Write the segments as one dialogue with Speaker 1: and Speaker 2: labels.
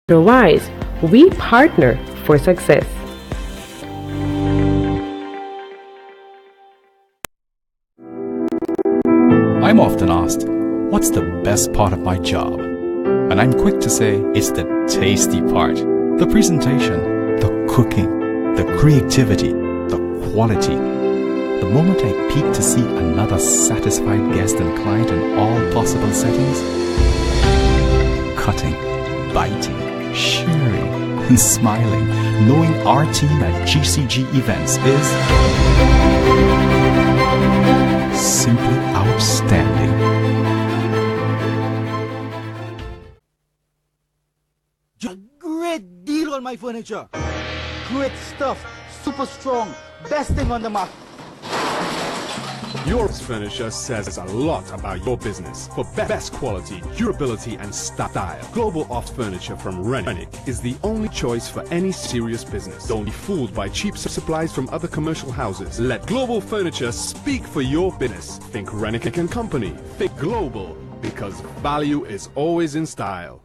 Speaker 1: HRWise, we partner for success.
Speaker 2: I'm often asked, what's the best part of my job? And I'm quick to say, it's the tasty part. The presentation, the cooking, the creativity, the quality. The moment I peek to see another satisfied guest and client in all possible settings. Cutting, biting, sharing, and smiling, knowing our team at GCG events is simply outstanding.
Speaker 3: A great deal on my furniture. Great stuff, super strong, best thing on the market.
Speaker 4: Your furniture says a lot about your business. For best quality, durability and style, Global Office Furniture from Rennick is the only choice for any serious business. Don't be fooled by cheap supplies from other commercial houses. Let Global Furniture speak for your business. Think Rennick and Company. Think global, because value is always in style.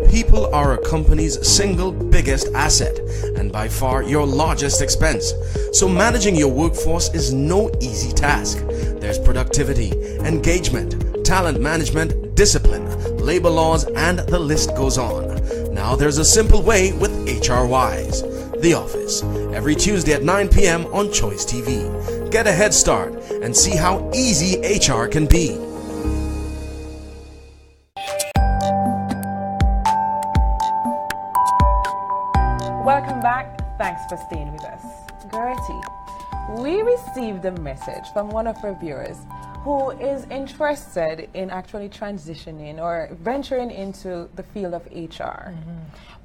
Speaker 5: People are a company's single biggest asset and by far your largest expense. So managing your workforce is no easy task. There's productivity, engagement, talent management, discipline, labor laws, and the list goes on. Now there's a simple way with HRWise. The Office, every Tuesday at 9 p.m. on Choice TV. Get a head start and see how easy HR can be.
Speaker 6: Welcome back. Thanks for staying with us. Gertie, we received a message from one of our viewers who is interested in actually transitioning or venturing into the field of HR.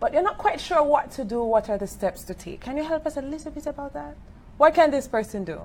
Speaker 6: But you're not quite sure what to do, what are the steps to take. Can you help us a little bit about that? What can this person do?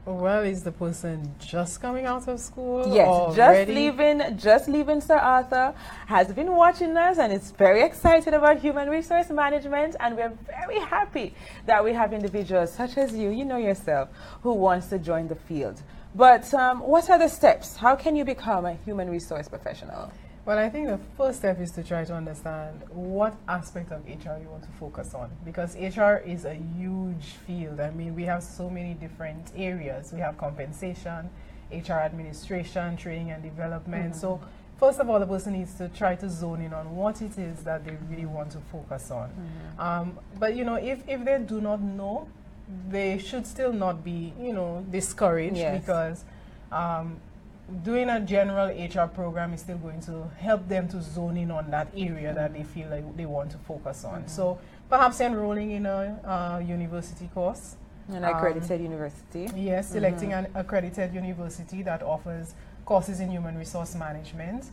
Speaker 7: Well, is the person just coming out of school?
Speaker 6: Yes, just leaving Sir Arthur, has been watching us and is very excited about human resource management, and we're very happy that we have individuals such as you know yourself, who wants to join the field. But what are the steps? How can you become a human resource professional?
Speaker 7: Well, I think the first step is to try to understand what aspect of HR you want to focus on, because HR is a huge field. I mean, we have so many different areas. We have compensation, HR administration, training and development. So first of all, the person needs to try to zone in on what it is that they really want to focus on. But you know, if they do not know, they should still not be, discouraged, because doing a general HR program is still going to help them to zone in on that area that they feel like they want to focus on. So perhaps enrolling in a university course.
Speaker 6: An accredited university.
Speaker 7: Yes, selecting an accredited university that offers courses in human resource management.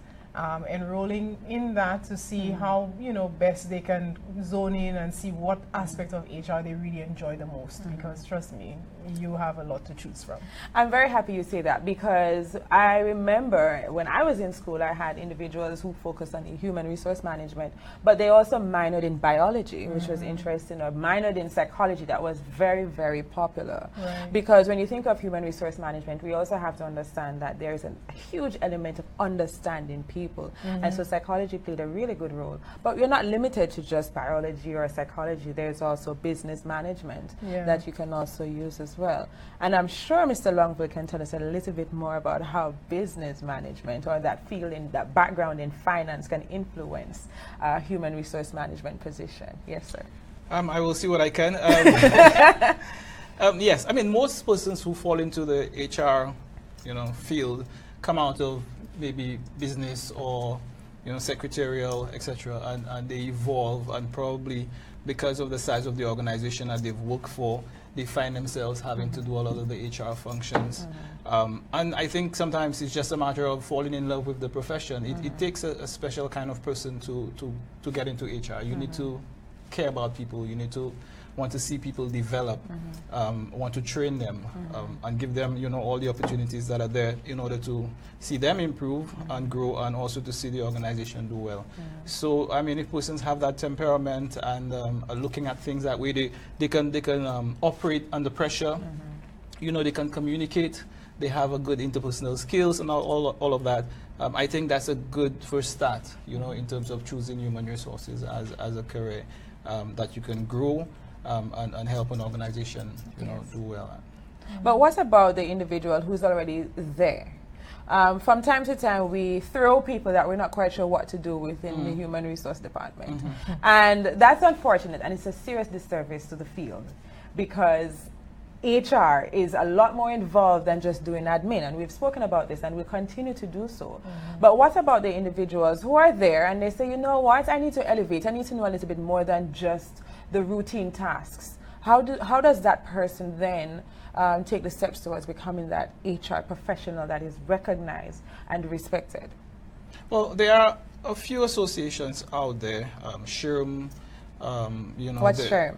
Speaker 7: Enrolling in that to see how best they can zone in and see what aspect of HR they really enjoy the most, because trust me, you have a lot to choose from.
Speaker 6: I'm very happy you say that, because I remember when I was in school, I had individuals who focused on human resource management, but they also minored in biology, which was interesting, or minored in psychology. That was very, very popular. Because when you think of human resource management, we also have to understand that there is a huge element of understanding people. And so psychology played a really good role. But you're not limited to just biology or psychology. There's also business management that you can also use as well. And I'm sure Mr. Longville can tell us a little bit more about how business management, or that field in that background in finance, can influence human resource management position. Yes, sir.
Speaker 8: I will see what I can. Yes, I mean, most persons who fall into the HR, field come out of maybe business or secretarial, etc., and they evolve, and probably because of the size of the organization that they've worked for, they find themselves having to do a lot of the HR functions. And I think sometimes it's just a matter of falling in love with the profession. It takes a special kind of person to get into HR. You need to care about people. You need to want to see people develop, want to train them, and give them, all the opportunities that are there in order to see them improve and grow, and also to see the organization do well. So, I mean, if persons have that temperament and are looking at things that way, they can operate under pressure. They can communicate they have a good interpersonal skills and all of that, I think that's a good first start, you know, in terms of choosing human resources as a career that you can grow and help an organization, you know, do well at.
Speaker 6: But what about the individual who's already there? From time to time, we throw people that we're not quite sure what to do within the human resource department. And that's unfortunate, and it's a serious disservice to the field, because HR is a lot more involved than just doing admin, and we've spoken about this and we'll continue to do so. But what about the individuals who are there and they say, you know what, I need to elevate, I need to know a little bit more than just the routine tasks. How does that person then take the steps towards becoming that HR professional that is recognized and respected?
Speaker 8: Well, there are a few associations out there. SHRM, you know.
Speaker 6: What's SHRM?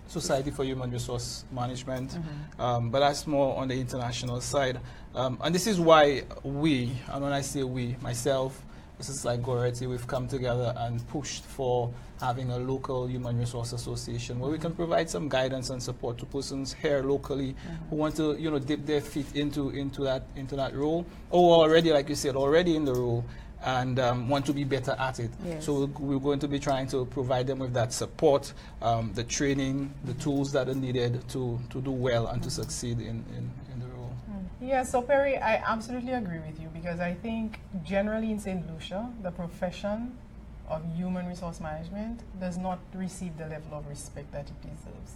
Speaker 8: Society for Human Resource Management, but that's more on the international side. And this is why we, and when I say we, myself, this is like Goretti, we've come together and pushed for having a local human resource association where we can provide some guidance and support to persons here locally who want to, you know, dip their feet into that role, or already, like you said, already in the role, and want to be better at it.
Speaker 6: Yes.
Speaker 8: So we're going to be trying to provide them with that support, the training, the tools that are needed to do well and to succeed in the role.
Speaker 7: Yeah, so Perry, I absolutely agree with you, because I think generally in St. Lucia, the profession of human resource management does not receive the level of respect that it deserves.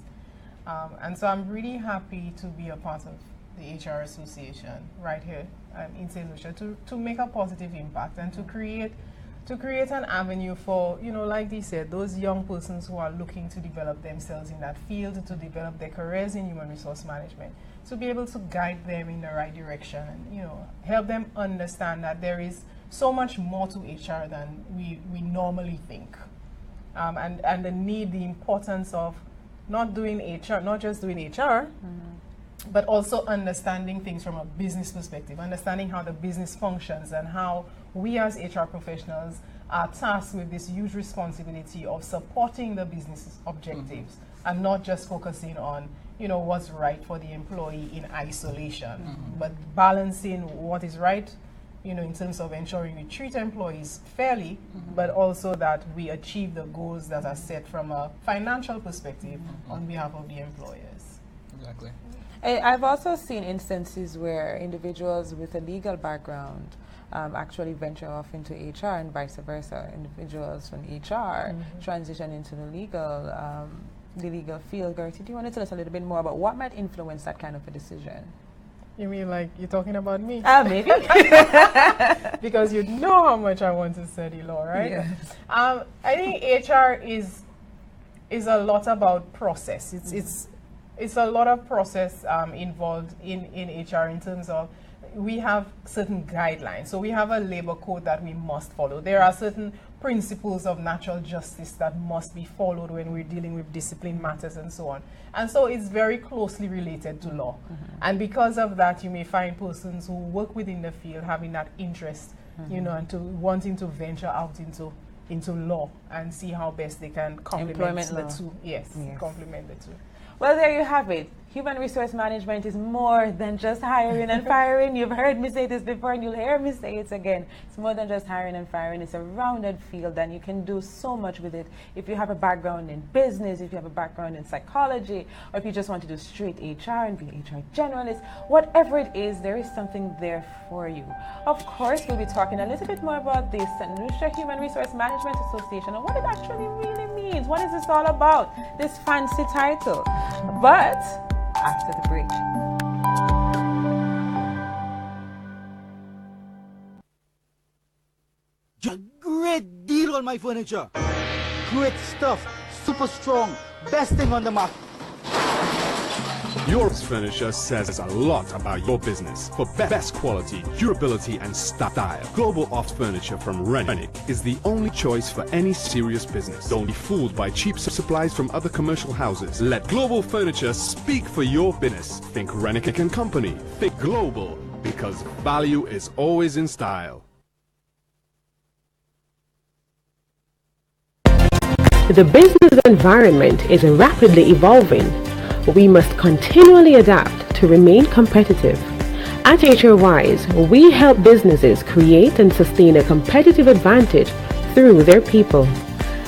Speaker 7: And so I'm really happy to be a part of the HR Association right here in St. Lucia to make a positive impact and to create an avenue for, you know, like they said, those young persons who are looking to develop themselves in that field, to develop their careers in human resource management, to be able to guide them in the right direction and, you know, help them understand that there is so much more to HR than we normally think. And the importance of not just doing HR, but also understanding things from a business perspective, understanding how the business functions and how we as HR professionals are tasked with this huge responsibility of supporting the business objectives and not just focusing on, you know, what's right for the employee in isolation, but balancing what is right, you know, in terms of ensuring we treat employees fairly, but also that we achieve the goals that are set from a financial perspective on behalf of the employers.
Speaker 8: Exactly.
Speaker 6: I've also seen instances where individuals with a legal background actually venture off into HR and vice versa. Individuals from HR transition into the legal field. Gertie, do you want to tell us a little bit more about what might influence that kind of a decision?
Speaker 7: You mean like you're talking about me?
Speaker 6: Maybe.
Speaker 7: Because you know how much I want to study law, right?
Speaker 6: Yes.
Speaker 7: I think HR is a lot about process. It's a lot of process involved in HR in terms of we have certain guidelines. So we have a labor code that we must follow. There are certain principles of natural justice that must be followed when we're dealing with discipline matters and so on. And so it's very closely related to law. And because of that, you may find persons who work within the field having that interest, you know, and wanting to venture out into law and see how best they can complement the two. Yes, complement the two.
Speaker 6: Well, there you have it. Human resource management is more than just hiring and firing. You've heard me say this before and you'll hear me say it again. It's more than just hiring and firing. It's a rounded field and you can do so much with it. If you have a background in business, if you have a background in psychology, or if you just want to do straight HR and be an HR generalist, whatever it is, there is something there for you. Of course, we'll be talking a little bit more about the St. Lucia Human Resource Management Association and what it actually really means. What is this all about? This fancy title. But after the break.
Speaker 3: Great deal on my furniture. Great stuff. Super strong. Best thing on the market.
Speaker 4: Your furniture says a lot about your business. For best quality, durability, and style, Global Office Furniture from Rennick is the only choice for any serious business. Don't be fooled by cheap supplies from other commercial houses. Let Global Furniture speak for your business. Think Rennick and Company. Think global, because value is always in style.
Speaker 1: The business environment is rapidly evolving. We must continually adapt to remain competitive. At HRWise, we help businesses create and sustain a competitive advantage through their people.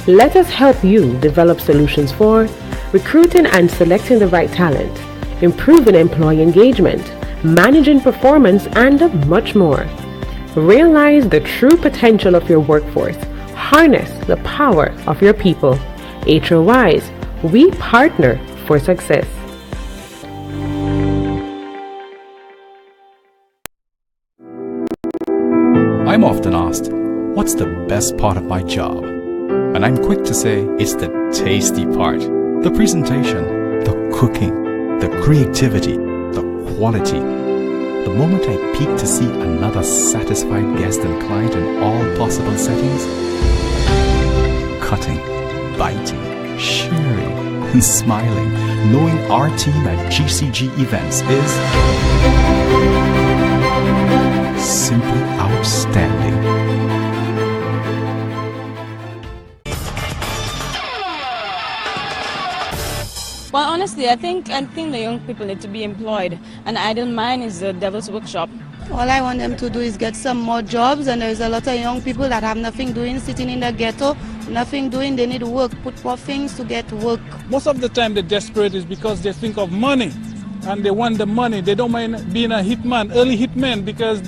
Speaker 1: Let us help you develop solutions for recruiting and selecting the right talent, improving employee engagement, managing performance, and much more. Realize the true potential of your workforce. Harness the power of your people. HRWise, we partner for success.
Speaker 2: I'm often asked, what's the best part of my job? And I'm quick to say, it's the tasty part. The presentation, the cooking, the creativity, the quality. The moment I peek to see another satisfied guest and client in all possible settings. Cutting, biting, sharing, and smiling, knowing our team at GCG Events is simply outstanding.
Speaker 9: Well, honestly, I think the young people need to be employed. An idle mind is the devil's workshop.
Speaker 10: All I want them to do is get some more jobs, and there's a lot of young people that have nothing doing, sitting in the ghetto, nothing doing. They need work, put more things to get work.
Speaker 11: Most of the time they're desperate is because they think of money, and they want the money. They don't mind being a hitman, early hitman, because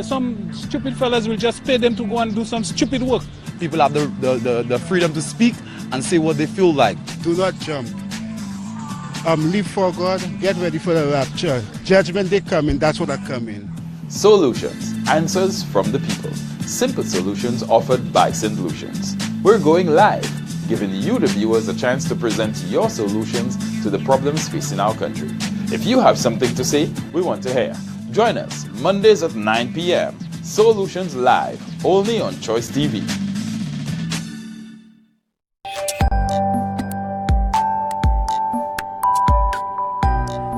Speaker 11: some stupid fellas will just pay them to go and do some stupid work.
Speaker 12: People have the freedom to speak and say what they feel like.
Speaker 13: Do not jump. Live for God, get ready for the rapture. Judgment day coming, that's what I come in.
Speaker 14: Solutions, answers from the people. Simple solutions offered by St. Lucians. We're going live, giving you the viewers a chance to present your solutions to the problems facing our country. If you have something to say, we want to hear. Join us Mondays at 9 p.m. Solutions Live, only on Choice TV.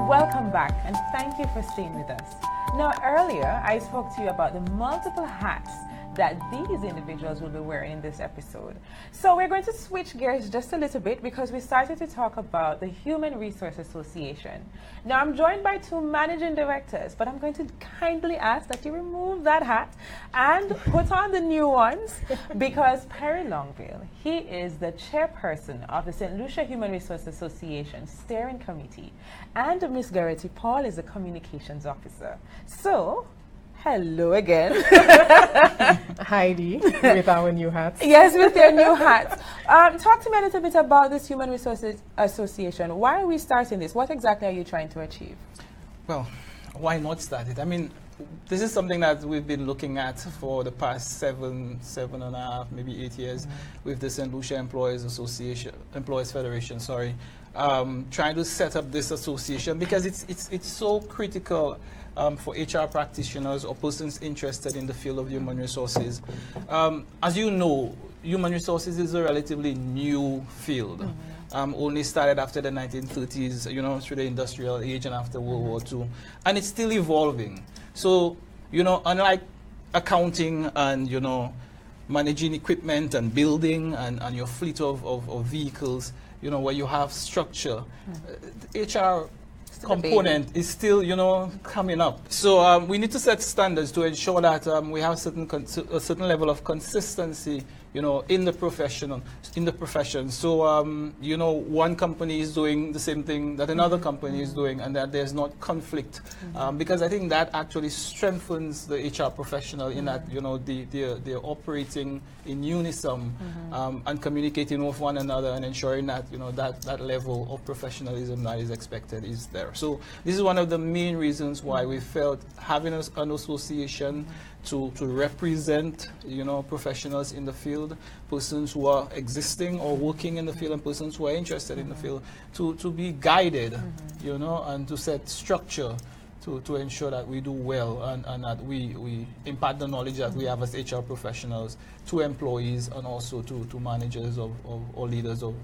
Speaker 6: Welcome back, and thank you for staying with us. Now, earlier I spoke to you about the multiple hats that these individuals will be wearing in this episode. So we're going to switch gears just a little bit because we started to talk about the Human Resource Association. Now, I'm joined by two managing directors, but I'm going to kindly ask that you remove that hat and put on the new ones, because Perry Longville, he is the chairperson of the St. Lucia Human Resource Association Steering Committee, and Miss Garrity Paul is the communications officer. So, hello again.
Speaker 7: Heidi, with our new hats.
Speaker 6: Yes, with your new hats. Talk to me a little bit about this Human Resources Association. Why are we starting this? What exactly are you trying to achieve?
Speaker 8: Well, why not start it? I mean, this is something that we've been looking at for the past seven and a half, maybe 8 years, with the St. Lucia Employees Federation, trying to set up this association because it's so critical for HR practitioners or persons interested in the field of human resources. As you know, human resources is a relatively new field. Only started after the 1930s, through the industrial age and after World War II. And it's still evolving. So, unlike accounting and, managing equipment and building and your fleet of vehicles, where you have structure, HR component is still, coming up. So we need to set standards to ensure that we have a certain level of consistency, in the profession. So, one company is doing the same thing that another company is doing, and that there's not conflict, because I think that actually strengthens the HR professional in that, they're operating in unison and communicating with one another and ensuring that, that level of professionalism that is expected is there. So this is one of the main reasons why we felt having an association to represent, professionals in the field, persons who are existing or working in the field, and persons who are interested in the field, to be guided, and to set structure to ensure that we do well and that we impart the knowledge that we have as HR professionals to employees and also to managers or leaders of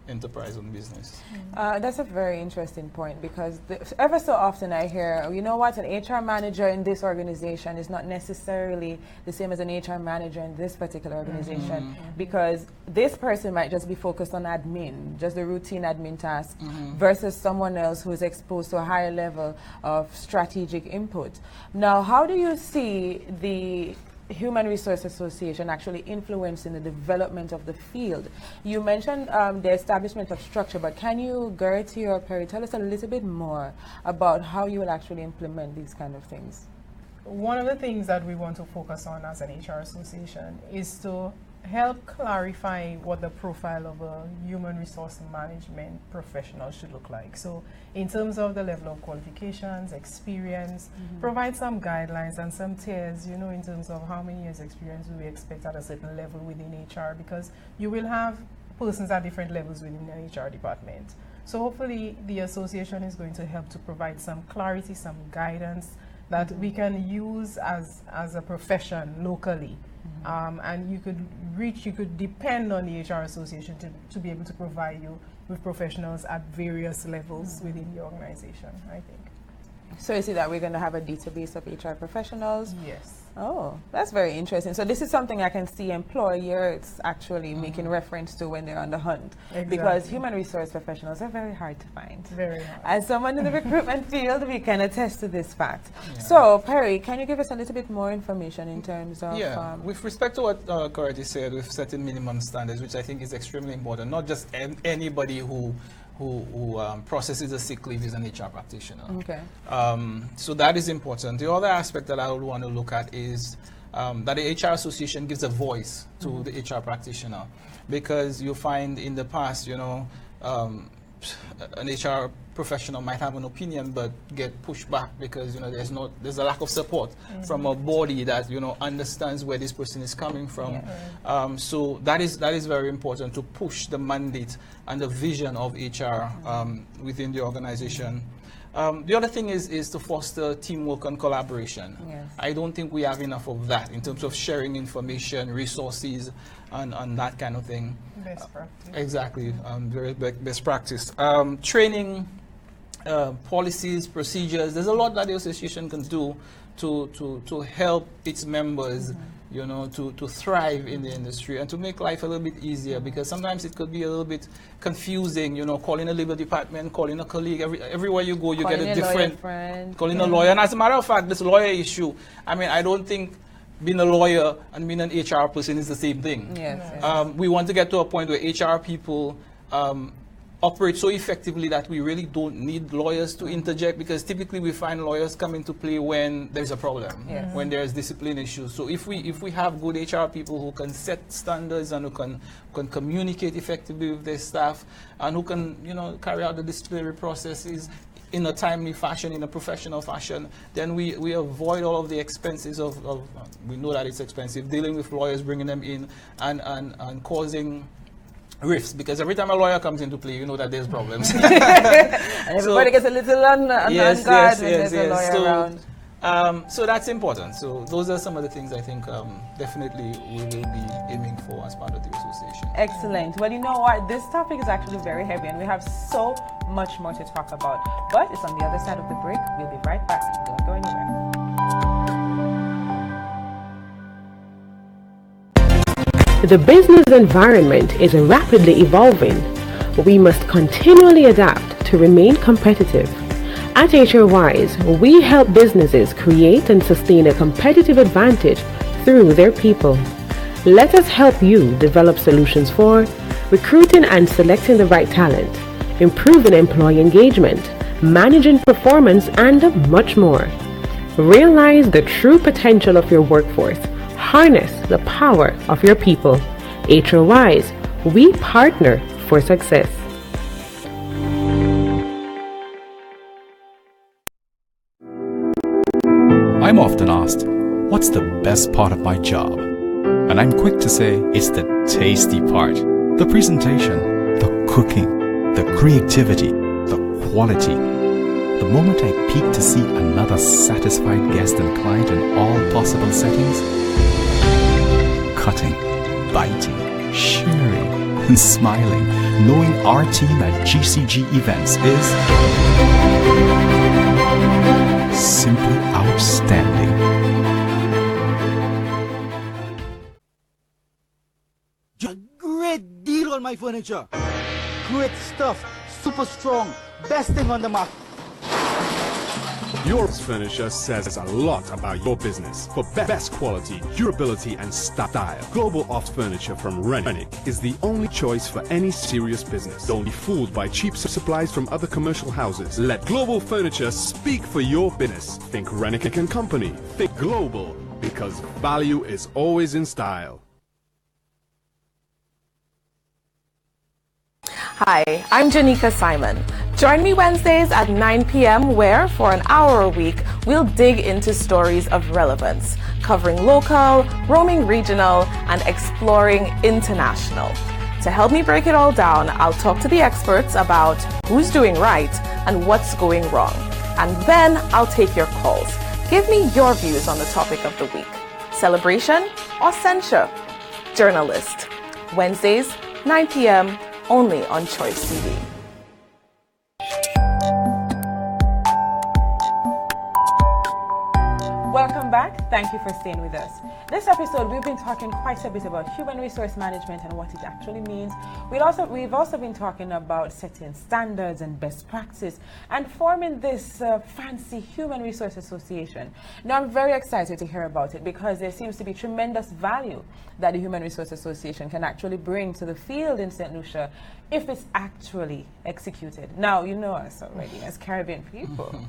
Speaker 8: enterprise-owned business.
Speaker 6: That's a very interesting point, because ever so often I hear, you know what, an HR manager in this organization is not necessarily the same as an HR manager in this particular organization, because this person might just be focused on admin, just the routine admin task, versus someone else who is exposed to a higher level of strategic input. Now, how do you see the Human Resource Association actually influencing the development of the field? You mentioned the establishment of structure, but can you, Gertie or Perry, tell us a little bit more about how you will actually implement these kind of things?
Speaker 7: One of the things that we want to focus on as an HR association is to help clarify what the profile of a human resource management professional should look like. So in terms of the level of qualifications, experience, provide some guidelines and some tiers, you know, in terms of how many years experience we expect at a certain level within HR, because you will have persons at different levels within the HR department. So hopefully the association is going to help to provide some clarity, some guidance that we can use as a profession locally. And you could depend on the HR association to be able to provide you with professionals at various levels within the organization, I think.
Speaker 6: So you see that we're going to have a database of HR professionals?
Speaker 7: Yes.
Speaker 6: Oh, that's very interesting. So this is something I can see employers actually making reference to when they're on the hunt.
Speaker 7: Exactly.
Speaker 6: Because human resource professionals are very hard to find.
Speaker 7: Very hard.
Speaker 6: As someone in the recruitment field, we can attest to this fact. Yeah. So, Perry, can you give us a little bit more information in terms of...
Speaker 8: Yeah, with respect to what Coretta said, with setting minimum standards, which I think is extremely important, not just anybody who processes a sick leave is an HR practitioner.
Speaker 6: Okay.
Speaker 8: So that is important. The other aspect that I would want to look at is that the HR association gives a voice to the HR practitioner, because you find in the past, you know, an HR professional might have an opinion but get pushed back because, you know, there's a lack of support from a body that, you know, understands where this person is coming from. So that is very important, to push the mandate and the vision of HR within the organization. The other thing is to foster teamwork and collaboration.
Speaker 6: Yes.
Speaker 8: I don't think we have enough of that in terms of sharing information, resources, and that kind of thing.
Speaker 7: Best practice.
Speaker 8: Exactly, very best practice. Training, policies, procedures. There's a lot that the association can do to help its members, you know, to thrive in the industry and to make life a little bit easier, because sometimes it could be a little bit confusing, you know, calling a labor department, calling a colleague, everywhere you go you get a different, calling a lawyer. And as a matter of fact, this lawyer issue, I mean, I don't think being a lawyer and being an HR person is the same thing.
Speaker 6: Yes.
Speaker 8: We want to get to a point where HR people operate so effectively that we really don't need lawyers to interject, because typically we find lawyers come into play when there's a problem, when there's discipline issues. So if we have good HR people who can set standards and who can communicate effectively with their staff and who can, you know, carry out the disciplinary processes in a timely fashion, in a professional fashion, then we avoid all of the expenses of we know that it's expensive, dealing with lawyers, bringing them in and causing rifts, because every time a lawyer comes into play, you know that there's problems.
Speaker 6: And everybody gets a little on guard when there's a lawyer around.
Speaker 8: So that's important. So those are some of the things I think definitely we will be aiming for as part of the association.
Speaker 6: Excellent. Well, you know what? This topic is actually very heavy and we have so much more to talk about. But it's on the other side of the break. We'll be right back. Don't go anywhere.
Speaker 1: The business environment is rapidly evolving. We must continually adapt to remain competitive. At HRWise, we help businesses create and sustain a competitive advantage through their people. Let us help you develop solutions for recruiting and selecting the right talent, improving employee engagement, managing performance, and much more. Realize the true potential of your workforce. Harness the power of your people. HRWise, we partner for success.
Speaker 2: I'm often asked, what's the best part of my job? And I'm quick to say it's the tasty part. The presentation, the cooking, the creativity, the quality. The moment I peek to see another satisfied guest and client in all possible settings. Cutting, biting, sharing, and smiling. knowing our team at GCG Events is simply outstanding.
Speaker 3: Great deal on my furniture. Great stuff, super strong, best thing on the market.
Speaker 4: Your furniture says a lot about your business. For best quality, durability, and style, Global Office Furniture from Rennick is the only choice for any serious business. Don't be fooled by cheap supplies from other commercial houses. Let Global Furniture speak for your business. Think Rennick and Company. Think global, because value is always in style.
Speaker 15: Hi, I'm Janika Simon. Join me Wednesdays at 9 p.m. where, for an hour a week, we'll dig into stories of relevance, covering local, roaming regional, and exploring international. To help me break it all down, I'll talk to the experts about who's doing right and what's going wrong. And then I'll take your calls. Give me your views on the topic of the week. Celebration or censure? Journalist. Wednesdays, 9 p.m. only on Choice TV.
Speaker 6: Welcome back. Thank you for staying with us. This episode, we've been talking quite a bit about human resource management and what it actually means. We've also been talking about setting standards and best practice and forming this fancy human resource association. Now, I'm very excited to hear about it because there seems to be tremendous value that the Human Resource Association can actually bring to the field in St. Lucia if it's actually executed. Now, you know us already as Caribbean people.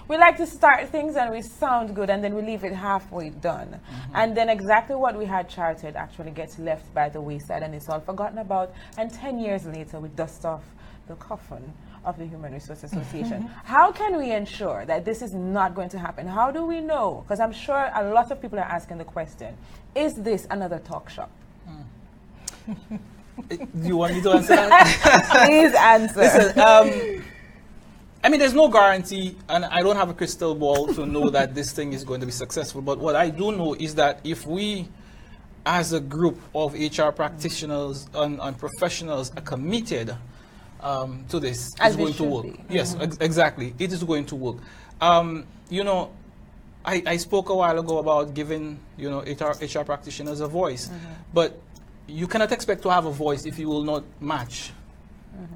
Speaker 6: We like to start things and we sound good and then we leave it halfway done. And then exactly what we had charted actually gets left by the wayside and it's all forgotten about. And 10 years later, we dust off the coffin of the Human Resource Association. How can we ensure that this is not going to happen? How do we know? Because I'm sure a lot of people are asking the question, is this another talk shop?
Speaker 8: Do you want me to answer that?
Speaker 6: Please answer.
Speaker 8: Listen, I mean, there's no guarantee, and I don't have a crystal ball to know that this thing is going to be successful. But what I do know is that if we, as a group of HR practitioners and professionals, are committed to this, it's going to work. Yes, exactly. It is going to work. You know, I spoke a while ago about giving, you know, HR practitioners a voice, but you cannot expect to have a voice if you will not match.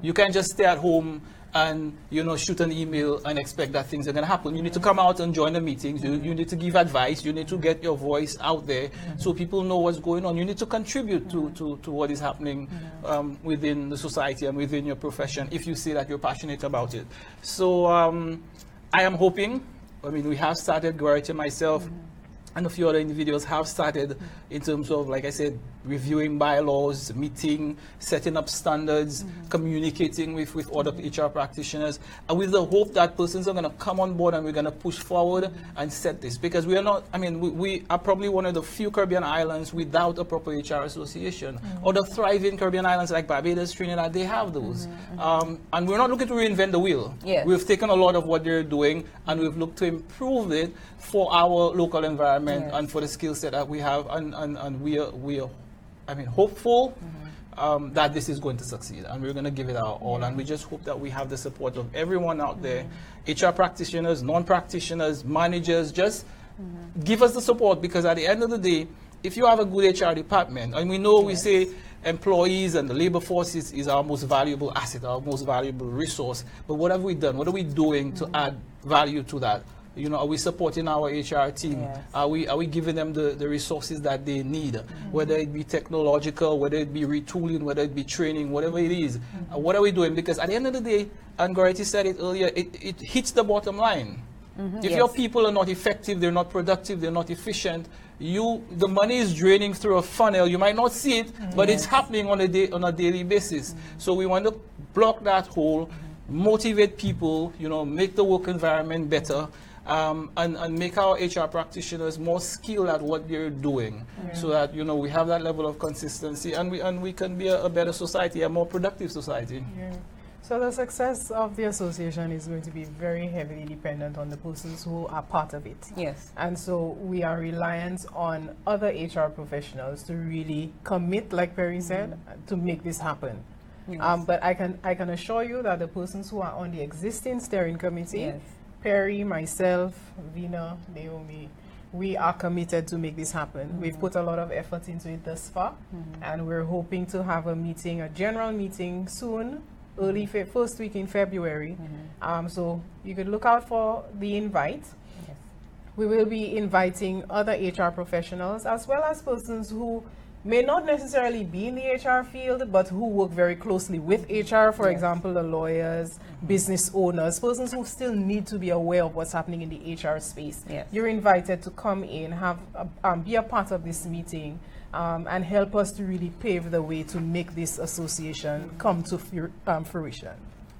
Speaker 8: You can't just stay at home and, you know, shoot an email and expect that things are going to happen. You need to come out and join the meetings. You need to give advice. You need to get your voice out there so people know what's going on. You need to contribute to what is happening within the society and within your profession if you say that you're passionate about it. So I am hoping, I mean, we have started, Gority and myself, and a few other individuals have started in terms of, like I said, reviewing bylaws, meeting, setting up standards, communicating with other HR practitioners, and with the hope that persons are going to come on board and we're going to push forward and set this. Because we are not, I mean, we are probably one of the few Caribbean islands without a proper HR association. Other thriving Caribbean islands like Barbados, Trinidad, they have those. And we're not looking to reinvent the wheel. We've taken a lot of what they're doing and we've looked to improve it for our local environment and for the skill set that we have, and we are I mean, hopeful that this is going to succeed, and we're going to give it our all, and we just hope that we have the support of everyone out there, HR practitioners, non-practitioners, managers, just give us the support, because at the end of the day, if you have a good HR department, and we know we say employees and the labor force is our most valuable asset, our most valuable resource, but what have we done? What are we doing to add value to that? You know, are we supporting our HR team? Are we giving them the resources that they need? Whether it be technological, whether it be retooling, whether it be training, whatever it is. What are we doing? Because at the end of the day, and Gority said it earlier, it hits the bottom line. If your people are not effective, they're not productive, they're not efficient, the money is draining through a funnel. You might not see it, but it's happening on a daily basis. So we want to block that hole, motivate people, you know, make the work environment better. And make our HR practitioners more skilled at what they're doing, so that, you know, we have that level of consistency, and we can be a better society, a more productive society.
Speaker 7: So the success of the association is going to be very heavily dependent on the persons who are part of it. And so we are reliant on other HR professionals to really commit, like Perry said, to make this happen.
Speaker 6: Yes.
Speaker 7: But I can assure you that the persons who are on the existing steering committee, Perry, myself, Vina, Naomi, we are committed to make this happen. We've put a lot of effort into it thus far, and we're hoping to have a meeting, a general meeting soon, early first week in February. So you could look out for the invite. We will be inviting other HR professionals as well as persons who may not necessarily be in the HR field, but who work very closely with HR, for example, the lawyers, business owners, persons who still need to be aware of what's happening in the HR space. You're invited to come in, have be a part of this meeting, and help us to really pave the way to make this association come to fruition.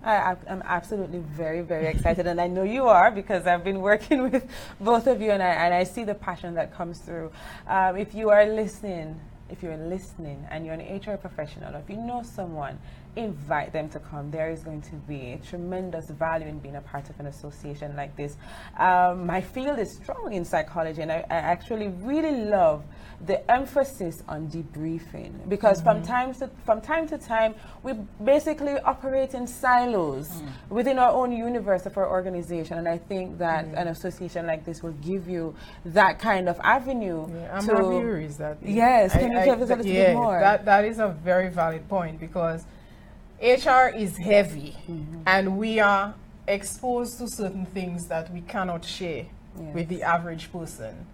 Speaker 6: I'm absolutely very, very excited, and I know you are, because I've been working with both of you, and I see the passion that comes through. If you're listening and you're an HR professional, or if you know someone, invite them to come. There is going to be a tremendous value in being a part of an association like this. My field is strong in psychology, and I actually really love the emphasis on debriefing, because from time to time we basically operate in silos within our own universe of our organization, and I think that an association like this will give you that kind of avenue.
Speaker 7: I'm happy you raised that.
Speaker 6: Yes, can you tell us a little bit more?
Speaker 7: That is a very valid point, because HR is heavy, and we are exposed to certain things that we cannot share with the average person.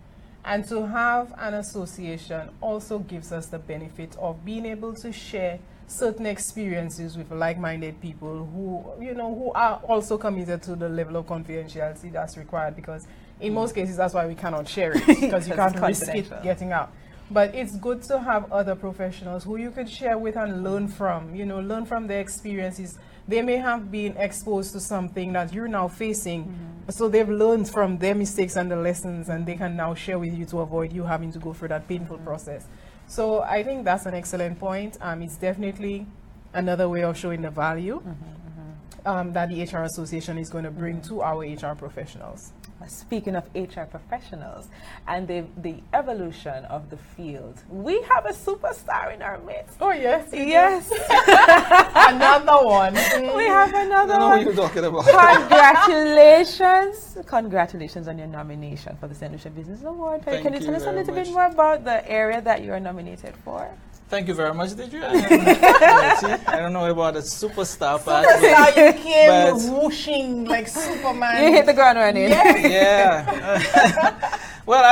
Speaker 7: And to have an association also gives us the benefit of being able to share certain experiences with like-minded people who are also committed to the level of confidentiality that's required, because in most cases that's why we cannot share it, because you can't risk it getting out. But it's good to have other professionals who you could share with and learn from, learn from their experiences. They may have been exposed to something that you're now facing, so they've learned from their mistakes and the lessons, and they can now share with you to avoid you having to go through that painful process. So I think that's an excellent point. It's definitely another way of showing the value that the HR Association is going to bring to our HR professionals.
Speaker 6: Speaking of HR professionals and the evolution of the field, we have a superstar in our midst.
Speaker 7: Oh, yes.
Speaker 6: Yes.
Speaker 7: Another one.
Speaker 6: We have another one.
Speaker 8: I don't know what you're talking about.
Speaker 6: Congratulations. Congratulations on your nomination for the St. Lucia Business Award. Can you tell us a little bit more about the area that you are nominated for?
Speaker 8: Thank you very much, Deidre. I don't know about the superstar part.
Speaker 7: You came whooshing like Superman.
Speaker 6: You hit the ground running.
Speaker 8: Yeah. Well,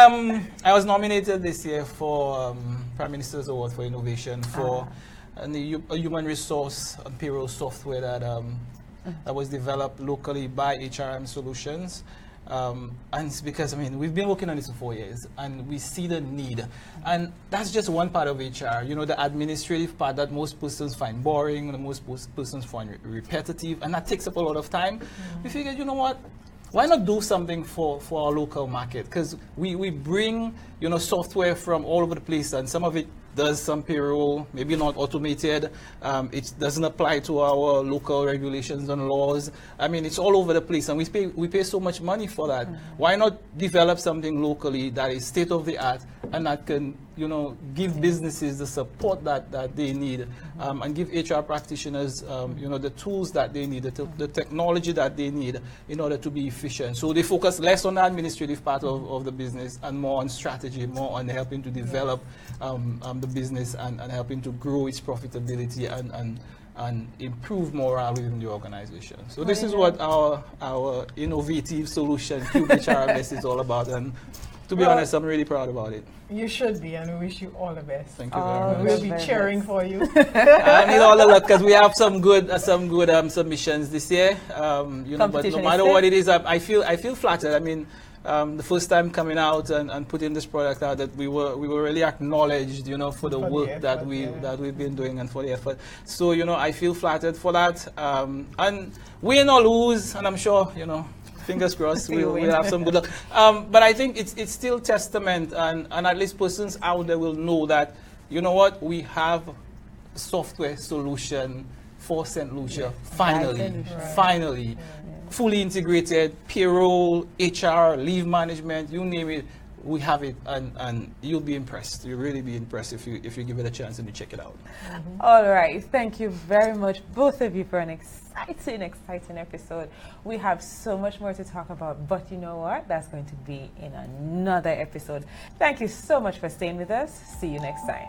Speaker 8: I was nominated this year for Prime Minister's Award for Innovation for a human resource and payroll software that was developed locally by HRM Solutions. And it's because, we've been working on this for 4 years, and we see the need. And that's just one part of HR, the administrative part that most persons find boring, and most persons find repetitive, and that takes up a lot of time. We figured, you know what? Why not do something for our local market? Because we bring, software from all over the place, and some of it does some payroll, maybe not automated. It doesn't apply to our local regulations and laws. It's all over the place, and we pay so much money for that. Why not develop something locally that is state of the art, and that can, give businesses the support that they need, and give HR practitioners, the tools that they need, the technology that they need in order to be efficient. So they focus less on the administrative part of the business and more on strategy, more on helping to develop the business and helping to grow its profitability and improve morale within the organization. So this is what our innovative solution, Cube HRMS, is all about. And to be honest, I'm really proud about it.
Speaker 7: You should be, and we wish you all the best.
Speaker 8: Thank you very much.
Speaker 7: We'll be cheering for you.
Speaker 8: I need all the luck, because we have some good submissions this year. But no matter what it is, I feel flattered. The first time coming out and putting this product out, that we were really acknowledged, for the work that we've been doing, and for the effort. So I feel flattered for that. And win or lose, and I'm sure fingers crossed we'll have some good luck. But I think it's still testament, and at least persons out there will know that we have a software solution for St. Lucia. Finally. Fully integrated, payroll, HR, leave management, you name it. we have it, and you'll be impressed. You'll really be impressed if you give it a chance and you check it out.
Speaker 6: All right, thank you very much, both of you, for an exciting episode. We have so much more to talk about, but you know what? That's going to be in another episode. Thank you so much for staying with us. See you next time.